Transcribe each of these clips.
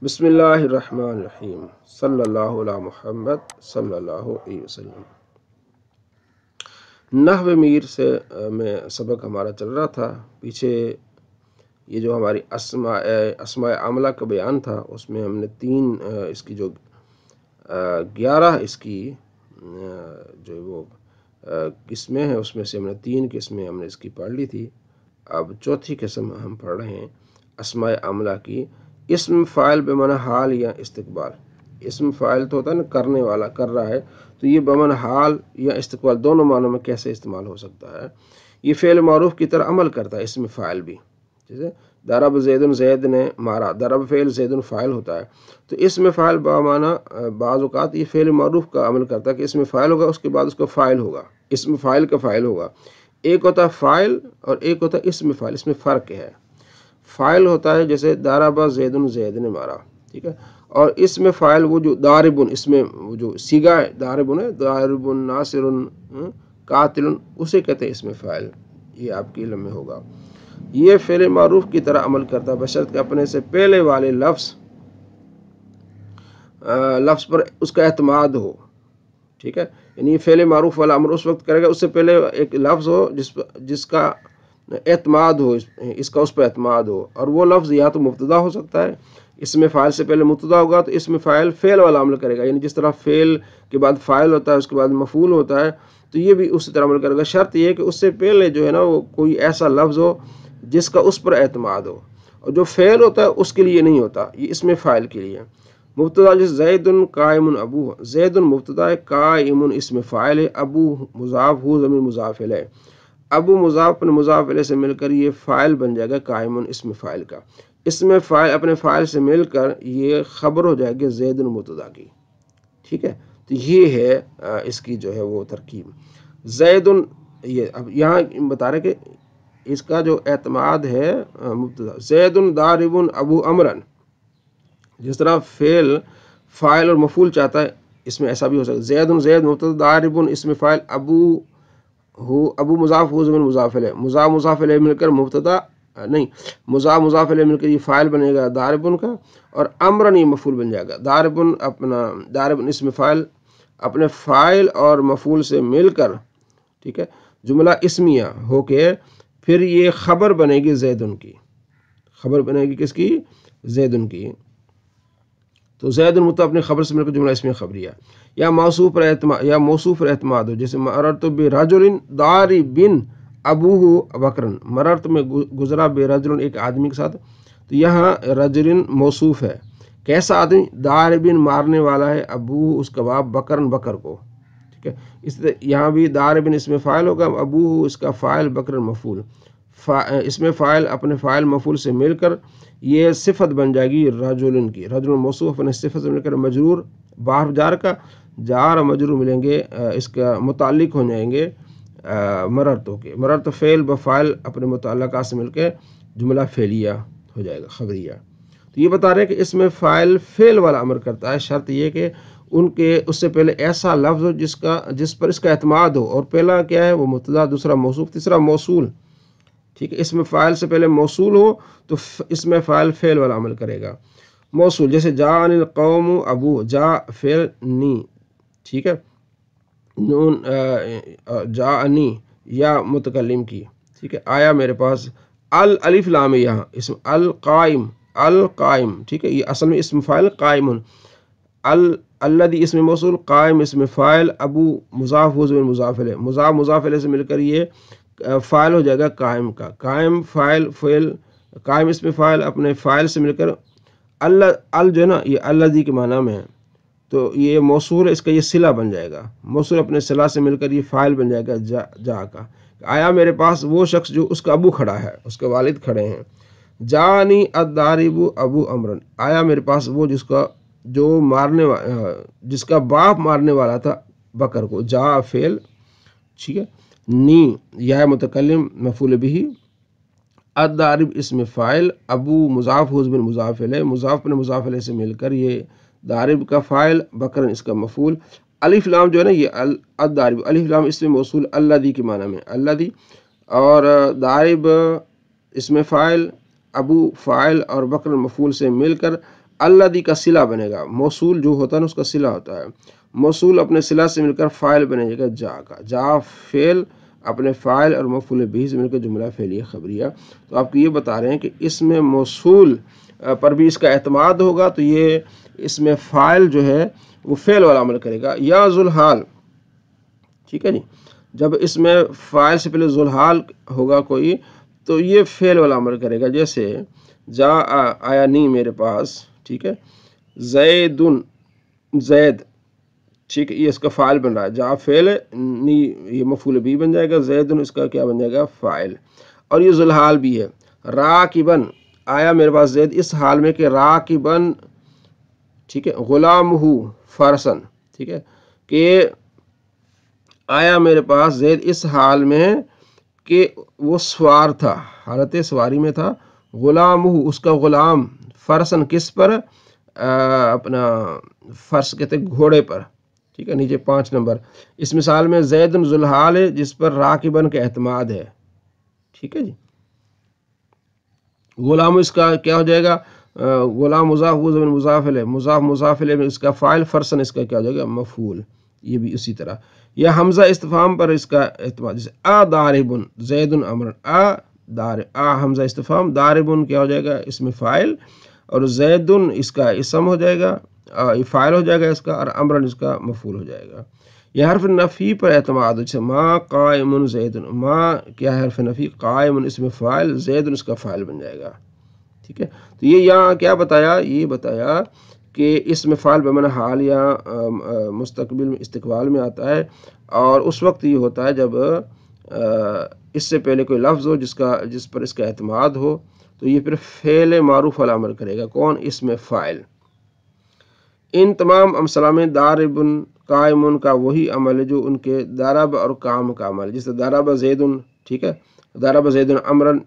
بسم اللہ الرحمن الرحیم صلی اللہ علی محمد صلی اللہ علیہ وسلم۔ نحو میر سے میں سبق ہمارا چل رہا تھا۔ پیچھے یہ جو ہماری اسماء عاملہ کا بیان تھا، اس میں ہم نے تین اس کی جو 11 اس کی جو وہ قسمیں ہیں، اس میں سے ہم نے 3 قسمیں ہم نے اس کی پڑھ لی تھی۔ اب چوتھی قسم ہم پڑھ رہے ہیں اسماء عاملہ کی۔ اسم فاعل بمعنی حال یا استقبال۔ اسم فاعل تو ہوتا ہے نا کرنے والا، کر رہا ہے، تو یہ بمعنی حال یا استقبال دونوں معنوں میں کیسے استعمال ہو سکتا ہے؟ یہ فعل معروف کی طرح عمل کرتا ہے اسم فاعل بھی، جیسے ضرب زید، زید نے مارا، ضرب فعل زید فاعل ہوتا ہے، تو اسم فاعل بمعنی بعض اوقات یہ فعل معروف کا عمل کرتا ہے کہ اسم فاعل ہوگا، اس کے بعد اس کا فاعل ہوگا، اسم فاعل کا فاعل ہوگا۔ ایک ہوتا ہے فاعل اور ایک ہوتا ہے اسم فاعل، اس میں فرق ہے۔ فاعل ہوتا ہے جیسے ضرب زید، زید نے مارا، ٹھیک ہے، اور اس میں فاعل وہ جو ضارب، اس میں وہ جو صیغہ ہے ضارب ہے، ضارب ناصر قاتل، اسے کہتے ہیں اس میں فاعل۔ یہ آپ کے علم میں ہوگا۔ یہ فعل معروف کی طرح عمل کرتا ہے بشرط کہ اپنے سے پہلے والے لفظ پر اس کا اعتماد ہو، ٹھیک ہے، یعنی فعل معروف والا امر اس وقت کرے گا اس سے پہلے ایک لفظ ہو جس کا اعتماد ہو، اس کا اس پہ اعتماد ہو، اور وہ لفظ یا تو مبتدا ہو سکتا ہے، اس میں فاعل سے پہلے مبتدا ہوگا تو اس میں فاعل فعل والا عمل کرے گا، یعنی جس طرح فعل کے بعد فاعل ہوتا ہے اس کے بعد مفعول ہوتا ہے، تو یہ بھی اسی طرح عمل کرے گا۔ شرط یہ ہے کہ اس سے پہلے جو ہے نا وہ کوئی ایسا لفظ ہو جس کا اس پر اعتماد ہو، اور جو فعل ہوتا ہے اس کے لیے نہیں ہوتا، یہ اس میں فاعل کے لیے۔ مبتدا جیسے زید قائم ابو، زید مبتدا ہے، قائم اسم فاعل ہے، ابو مضاف ہو ضمیر مضاف الیہ، ابو مضاف اپنے مضاف الیہ سے مل کر یہ فاعل بن جائے گا قائم اسم فاعل کا۔ اس میں فاعل اپنے فاعل سے مل کر یہ خبر ہو جائے گی زید مبتدا کی، ٹھیک ہے، تو یہ ہے اس کی جو ہے وہ ترکیب۔ زید، یہ اب یہاں بتا رہے کہ اس کا جو اعتماد ہے مبتدا، زید ضارب ابو امرن، جس طرح فعل فاعل اور مفعول چاہتا ہے اس میں ایسا بھی ہو سکتا ہے، زید زید مبتدا، ضارب اسم فاعل، ابو مضاف ہو ضمیر مضاف الیہ، مضاف الیہ مل کر مبتدا نہیں، مضاف الیہ مل کر یہ فاعل بنے گا ضارب کا، اور امرن یہ مفعول بن جائے گا۔ ضارب اسم فاعل اپنے فاعل اور مفعول سے مل کر، ٹھیک ہے، جملہ اسمیہ ہو کے پھر یہ خبر بنے گی زیدن کی، خبر بنے گی کس کی؟ زیدن کی۔ تو زید مبتدا اپنے خبر سے مل کر جملہ اسمیہ خبریہ، یا موصوف پر اعتماد ہو، جیسے مررت برجل ضارب ابوہ بکرن، مررت میں گزرا برجل ایک آدمی کے ساتھ، تو یہاں رجل موصوف ہے، کیسا آدمی؟ ضارب مارنے والا ہے، ابوہ اس کا باپ، بکرن بکر کو، ٹھیک ہے، اس طرح یہاں بھی ضارب اس میں فاعل ہوگا، ابوہ اس کا فاعل، بکرن مفعول، اس میں فاعل اپنے فاعل مفعول سے مل کر یہ صفت بن جائے گی رجل کی، رجل موصوف اپنے صفت سے مل کر مجرور، باہر جار کا جار اور مجرور ملیں گے، اس کا متعلق ہو جائیں گے مررتوں کے، مررت فعل بفاعل اپنے متعلقات سے مل کے جملہ فعلیہ ہو جائے گا، خبریہ۔ تو یہ بتا رہے کہ اس میں فاعل فعل والا امر کرتا ہے، شرط یہ کہ ان کے اس سے پہلے ایسا لفظ ہو جس پر اس کا اعتماد ہو، اور پہلا کیا ہے وہ مبتدا، دوسرا موصوف، تیسرا موصول، ٹھیک ہے، اس میں فاعل سے پہلے موصول ہو تو اس میں فاعل فعل والا عمل کرے گا۔ موصول جیسے جاءنی القوم ابو، جا فعل نی، ٹھیک ہے، نون جاءنی یا متکلم کی، ٹھیک ہے، آیا میرے پاس، الف لام یہاں اسم القائم، القائم، ٹھیک ہے، یہ اصل میں اسم فاعل قائم، الذی اسم موصول، قائم اسم فاعل، ابو مضاف ہو ضمیر مضاف الیہ، مضاف الیہ سے مل کر یہ فاعل ہو جائے گا قائم کا، قائم فاعل فعل، قائم اسم فاعل اپنے فاعل سے مل کر جو ہے نا یہ الذی کے معنی میں ہے، تو یہ موصول ہے، اس کا یہ صلہ بن جائے گا، موصول اپنے صلہ سے مل کر یہ فاعل بن جائے گا جا کا، آیا میرے پاس وہ شخص جو اس کا ابو کھڑا ہے، اس کے والد کھڑے ہیں، جانی الضارب ابو امرن، آیا میرے پاس وہ جس کا باپ مارنے والا تھا بکر کو، جا فعل، ٹھیک ہے، نی یا متکلم مفعول بھی، الضارب اسم فاعل، ابو مضاف ہو ضمیر مضاف الیہ، مضاف نے مضاف الیہ سے مل کر یہ ضارب کا فاعل، بکرن اس کا مفعول، الف لام جو ہے نا یہ الضارب، الف لام اسم موصول الذی کے معنی میں، الذی، اور ضارب اسم فاعل، ابو فاعل اور بکرن مفعول سے مل کر الذی کا صلہ بنے گا، موصول جو ہوتا ہے نا اس کا صلہ ہوتا ہے، موصول اپنے صلہ سے مل کر فاعل بنے گا جا کا، جا فعل اپنے فاعل اور مفعول بہ سے مل کر جملہ فعلیہ خبریہ۔ تو آپ کو یہ بتا رہے ہیں کہ اس میں موصول پر بھی اس کا اعتماد ہوگا، تو یہ اس میں فاعل جو ہے وہ فعل والا عمل کرے گا، یا ذوالحال، ٹھیک ہے جی، جب اس میں فاعل سے پہلے ذوالحال ہوگا کوئی تو یہ فعل والا عمل کرے گا، جیسے جا آیا نہیں میرے پاس، ٹھیک ہے، زیدن زید، ٹھیک ہے، یہ اس کا فاعل بن رہا ہے، جا فعل نی یہ مفعول بھی بن جائے گا، زیدن اس کا کیا بن جائے گا، فاعل، اور یہ ذوالحال بھی ہے، راکبن آیا میرے پاس زید اس حال میں کہ راکبن، ٹھیک ہے، غلامہ فرسن، ٹھیک ہے، کہ آیا میرے پاس زید اس حال میں کہ وہ سوار تھا، حالت سواری میں تھا، غلامہ اس کا غلام، فرسن کس پر، اپنا فرس کہتے گھوڑے پر، ٹھیک ہے، نیچے 5 نمبر، اس مثال میں زید ذوالحال ہے جس پر راکبن کا اعتماد ہے، ٹھیک ہے جی، غلام اس کا کیا ہو جائے گا، غلام مضاف وہ ضمیر مضاف الیہ، مضاف مضاف الیہ میں اس کا فاعل، فرسن اس کا کیا ہو جائے گا، مفعول، یہ بھی اسی طرح، یا حمزہ استفہام پر اس کا اعتماد، جیسے آ داربن زید امر، آ حمزہ استفہام، داربن کیا ہو جائے گا اس میں فاعل، اور زیدن اس کا اسم ہو جائے گا، فاعل ہو جائے گا اس کا، اور امرن اس کا مفعول ہو جائے گا۔ یہ حرف نفی پر اعتماد، جیسے ما قائم زیدن، ما کیا ہے حرف نفی، قائم اس میں فاعل، زیدن اس کا فاعل بن جائے گا، ٹھیک ہے، تو یہ یہاں کیا بتایا، یہ بتایا کہ اس میں فاعل بمعنی حال یا مستقبل میں استقبال میں آتا ہے، اور اس وقت یہ ہوتا ہے جب اس سے پہلے کوئی لفظ ہو جس پر اس کا اعتماد ہو، تو یہ پھر فعل معروف والا عمل کرے گا، کون، اس میں فاعل۔ ان تمام امثلہ میں داربن قائمن کا وہی عمل ہے جو ان کے ضرب اور کام کا عمل، جس طرح ضرب زیدن، ٹھیک ہے، ضرب زیدن امرن،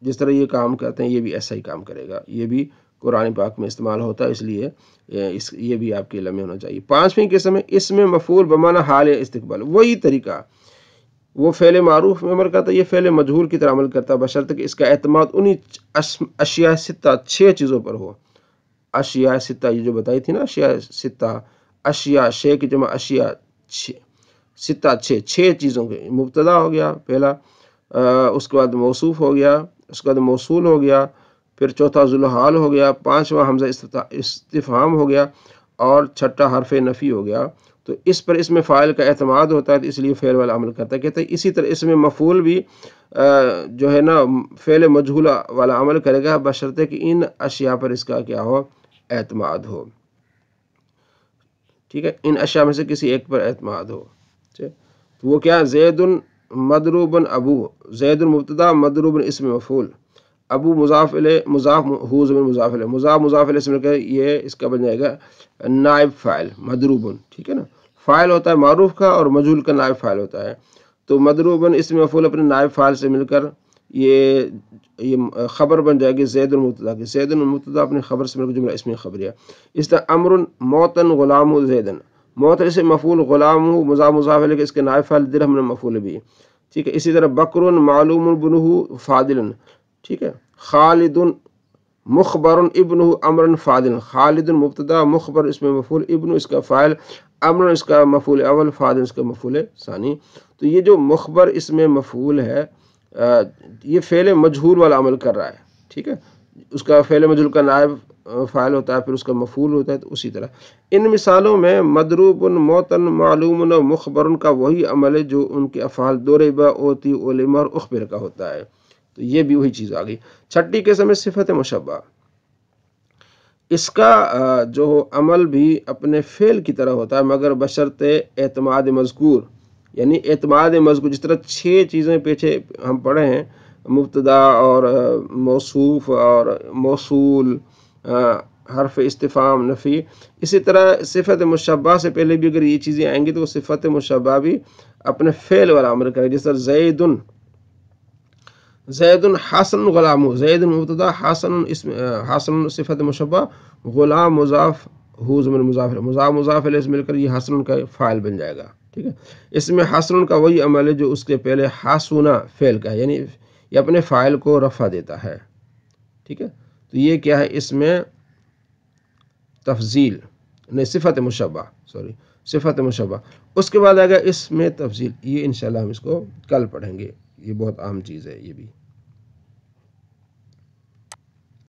جس طرح یہ کام کرتے ہیں یہ بھی ایسا ہی کام کرے گا، یہ بھی قرآن پاک میں استعمال ہوتا ہے، اس لیے یہ بھی آپ کے علم میں ہونا چاہیے۔ 5ویں قسم ہے اس میں مفعول بمعنی حال استقبال، وہی طریقہ، وہ فعل معروف میں عمل کرتا ہے، یہ فعل مجہول کی طرح عمل کرتا ہے، بشرط کہ اس کا اعتماد انہی اشیاء ستہ 6 چیزوں پر ہو، اشیاء ستہ یہ جو بتائی تھی نا، اشیاء ستہ، اشیاء شے کی جمع اشیاء، ستہ 6 چیزوں کے، مبتدا ہو گیا پہلا، اس کے بعد موصوف ہو گیا، اس کے بعد موصول ہو گیا، پھر چوتھا ذوالحال ہو گیا، 5واں حمزہ استفہام ہو گیا، اور 6واں حرف نفی ہو گیا، تو اس پر اس میں فاعل کا اعتماد ہوتا ہے، تو اس لیے فعل والا عمل کرتا ہے، کہتے ہیں اسی طرح اس میں مفعول بھی جو ہے نا فعل مجہول والا عمل کرے گا، بشرطے کہ ان اشیاء پر اس کا کیا ہو، اعتماد ہو، ٹھیک ہے، ان اشیاء میں سے کسی ایک پر اعتماد ہو، تو وہ کیا، زید مضروب ابو، زید مبتدا مضروب اسم مفعول، ابو مضاف الیہ، مضاف ہو ضمیر مضاف الیہ، مضاف مضاف الیہ سے مل کر یہ اس کا بن جائے گا نائب فاعل، مضروب، ٹھیک ہے نا، فاعل ہوتا ہے معروف کا اور مجہول کا نائب فاعل ہوتا ہے، تو مضروب اسم مفعول اپنے نائب فاعل سے مل کر یہ خبر بن جائے گی زید المبتدا کی، زید المبتدا اپنے خبر سے مل کر جملہ اسمی خبریہ۔ اس طرح امر موتن غلام زیدن، موت اسم مفعول، غلام مضاف مضاف الیہ اس کے نائب فاعل، درہم مفعول بھی، ٹھیک ہے، اسی طرح بکر معلوم بنہ فاضل، ٹھیک ہے، خالد مخبر ابن امر فاضل، خالد مبتدا، مخبر اس میں مفعول، ابن اس کا فاعل، امر اس کا مفعول اول، فاضل اس کا مفعول ثانی۔ تو یہ جو مخبر اس میں مفعول ہے یہ فعل مجہول والا عمل کر رہا ہے، ٹھیک ہے، اس کا فعل مجہول کا نائب فاعل ہوتا ہے، پھر اس کا مفعول ہوتا ہے، تو اسی طرح ان مثالوں میں مضروب، موتن، معلوم و مخبر کا وہی عمل ہے جو ان کے افعال ضرب، اوتی، علم اور اخبر کا ہوتا ہے، تو یہ بھی وہی چیز آ گئی۔ 6ٹھی قسم ہے صفت مشبہ، اس کا جو عمل بھی اپنے فعل کی طرح ہوتا ہے مگر بشرط اعتماد مذکور، یعنی اعتماد مذکور، جس طرح 6 چیزیں پیچھے ہم پڑھے ہیں، مبتدا اور موصوف اور موصول، حرف استفہام، نفی، اسی طرح صفت مشبہ سے پہلے بھی اگر یہ چیزیں آئیں گی تو وہ صفت مشبہ بھی اپنے فعل والا عمل کرے، جس طرح زید حسن غلام، زید مبتدا، حسن صفت مشبہ، غلام مضاف ہو ضمیر مضاف الیہ، مضاف مضاف الیہ سے مل کر یہ حسن کا فاعل بن جائے گا، ٹھیک ہے، اس میں حسن کا وہی عمل ہے جو اس کے پہلے حسنا فعل کا ہے، یعنی یہ اپنے فاعل کو رفع دیتا ہے، ٹھیک ہے، تو یہ کیا ہے، اس میں تفضیل نہیں، صفت مشبہ، سوری صفت مشبہ، اس کے بعد آئے گا اس میں تفضیل. یہ انشاءاللہ ہم اس کو کل پڑھیں گے، یہ بہت عام چیز ہے یہ بھی.